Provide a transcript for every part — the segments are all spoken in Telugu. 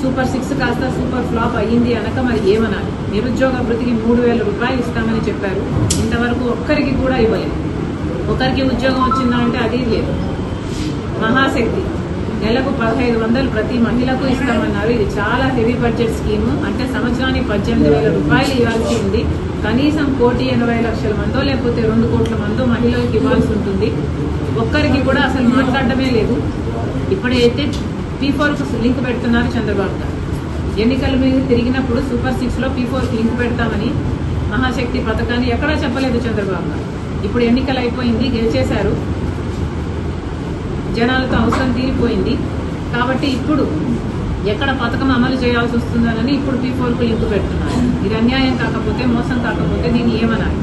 సూపర్ 6 కాస్త సూపర్ ఫ్లాప్ అయ్యింది అనక మరి ఏమనాలి? నిరుద్యోగ భృతికి 3,000 రూపాయలు ఇస్తామని చెప్పారు. ఇంతవరకు ఒక్కరికి కూడా ఇవ్వలేదు. ఒకరికి ఉద్యోగం వచ్చిందా అంటే అది లేదు. మహాశక్తి నెలకు 1,500 ప్రతి మహిళకు ఇస్తామన్నారు. ఇది చాలా హెవీ బడ్జెట్ స్కీమ్. అంటే సంవత్సరానికి 18,000 రూపాయలు ఇవ్వాల్సి ఉంది. కనీసం 1,80,00,000 మందో లేకపోతే 2 కోట్ల మందో మహిళలకు ఇవ్వాల్సి ఉంటుంది. ఒక్కరికి కూడా అసలు మాట్లాడటమే లేదు. ఇప్పుడైతే P4కు లింక్ పెడుతున్నారు చంద్రబాబు గారు. ఎన్నికల మీద తిరిగినప్పుడు సూపర్ 6లో P4కి లింక్ పెడతామని మహాశక్తి పథకాన్ని ఎక్కడా చెప్పలేదు చంద్రబాబు గారు. ఇప్పుడు ఎన్నికలు అయిపోయింది, గెలిచేశారు, జనాలతో అవసరం తీరిపోయింది. కాబట్టి ఇప్పుడు ఎక్కడ పథకం అమలు చేయాల్సి వస్తుందని ఇప్పుడు P4కు లింక్ పెడుతున్నారు. ఇది అన్యాయం కాకపోతే, మోసం కాకపోతే దీన్ని ఏమనాలి?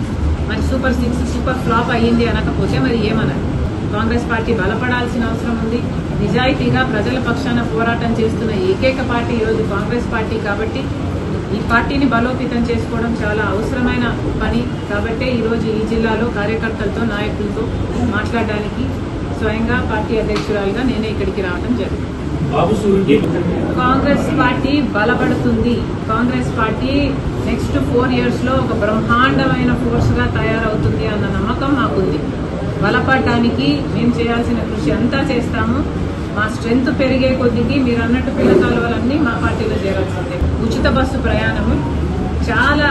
మరి సూపర్ 6 సూపర్ ఫ్లాప్ అయ్యింది అనకపోతే మరి ఏమనాలి? కాంగ్రెస్ పార్టీ బలపడాల్సిన అవసరం ఉంది. నిజాయితీగా ప్రజల పక్షాన పోరాటం చేస్తున్న ఏకైక పార్టీ ఈరోజు కాంగ్రెస్ పార్టీ. కాబట్టి ఈ పార్టీని బలోపేతం చేసుకోవడం చాలా అవసరమైన పని. కాబట్టే ఈరోజు ఈ జిల్లాలో కార్యకర్తలతో, నాయకులతో మాట్లాడడానికి స్వయంగా పార్టీ అధ్యక్షురాలుగా నేనే ఇక్కడికి రావడం జరిగింది. కాంగ్రెస్ పార్టీ బలపడుతుంది. కాంగ్రెస్ పార్టీ నెక్స్ట్ 4 years లో ఒక బ్రహ్మాండమైన ఫోర్స్ గా తయారవుతుంది అన్న నమ్మకం మాకుంది. బలపడడానికి మేము చేయాల్సిన కృషి అంతా చేస్తాము. మా స్ట్రెంగ్త్ పెరిగే కొద్దికి మీరు అన్నట్టు పిల్ల కాలువలన్నీ మా పార్టీలో చేరాల్సిందే. ఉచిత బస్సు ప్రయాణము చాలా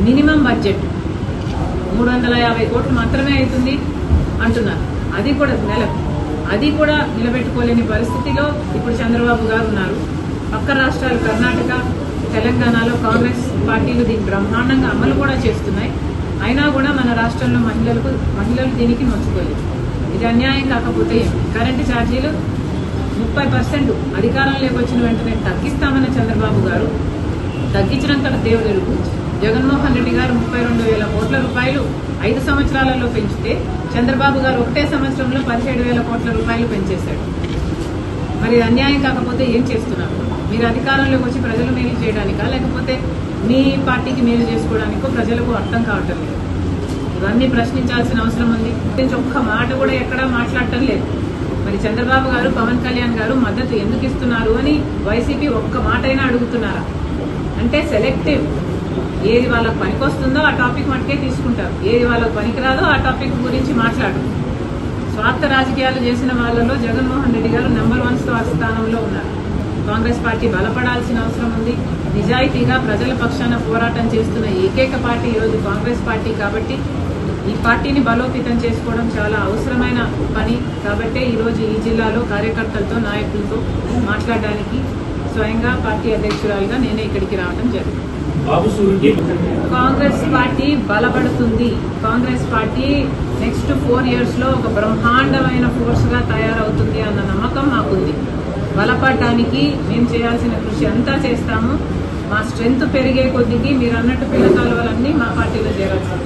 మినిమం బడ్జెట్ 350 కోట్లు మాత్రమే అవుతుంది అంటున్నారు. అది కూడా నెలకు, అది కూడా నిలబెట్టుకోలేని పరిస్థితిలో ఇప్పుడు చంద్రబాబు గారు ఉన్నారు. పక్క రాష్ట్రాలు కర్ణాటక, తెలంగాణలో కాంగ్రెస్ పార్టీలు దీన్ని బ్రహ్మాండంగా అమలు కూడా చేస్తున్నాయి. అయినా కూడా మన రాష్ట్రంలో మహిళలు దీనికి నొచ్చుకోలేదు. ఇది అన్యాయం కాకపోతే కరెంటు ఛార్జీలు 30% అధికారంలోకి వచ్చిన వెంటనే తగ్గిస్తామన్న చంద్రబాబు గారు తగ్గించినంత దేవుడెరుగు. జగన్మోహన్ రెడ్డి గారు 32,000 కోట్ల రూపాయలు 5 సంవత్సరాలలో పెంచితే చంద్రబాబు గారు ఒకటే సంవత్సరంలో 17,000 కోట్ల రూపాయలు పెంచేశాడు. మరి అన్యాయం కాకపోతే ఏం చేస్తున్నారు? మీరు అధికారంలోకి వచ్చి ప్రజలు మేలు చేయడానికా, లేకపోతే మీ పార్టీకి మేలు చేసుకోవడానికో ప్రజలకు అర్థం కావటం లేదు. ఇవన్నీ ప్రశ్నించాల్సిన అవసరం ఉంది. ఒక్క మాట కూడా ఎక్కడా మాట్లాడటం లేదు. మరి చంద్రబాబు గారు, పవన్ కళ్యాణ్ గారు మద్దతు ఎందుకు ఇస్తున్నారు అని వైసీపీ ఒక్క మాట అయినా అడుగుతున్నారా? అంటే సెలెక్టివ్. ఏది వాళ్ళకు పనికొస్తుందో ఆ టాపిక్ మటుకే తీసుకుంటారు. ఏది వాళ్ళకు పనికిరాదో ఆ టాపిక్ గురించి మాట్లాడు. స్వార్థ రాజకీయాలు చేసిన వాళ్ళలో జగన్మోహన్ రెడ్డి గారు నెంబర్ 1 స్థానంలో ఉన్నారు. కాంగ్రెస్ పార్టీ బలపడాల్సిన అవసరం ఉంది. నిజాయితీగా ప్రజల పక్షాన పోరాటం చేస్తున్న ఏకైక పార్టీ ఈరోజు కాంగ్రెస్ పార్టీ. కాబట్టి ఈ పార్టీని బలోపేతం చేసుకోవడం చాలా అవసరమైన పని. కాబట్టే ఈరోజు ఈ జిల్లాలో కార్యకర్తలతో, నాయకులతో మాట్లాడడానికి స్వయంగా పార్టీ అధ్యక్షురాలుగా నేనే ఇక్కడికి రావడం జరిగింది. కాంగ్రెస్ పార్టీ బలపడుతుంది. కాంగ్రెస్ పార్టీ నెక్స్ట్ 4 years లో ఒక బ్రహ్మాండమైన ఫోర్స్ గా తయారవుతుంది అన్న నమ్మకం మాకుంది. బలపడడానికి మేము చేయాల్సిన కృషి అంతా చేస్తాము. మా స్ట్రెంగ్త్ పెరిగే కొద్దికి మీరు అన్నట్టు పిల్ల కాలువలన్నీ మా పార్టీలో చేరాల్సిందే.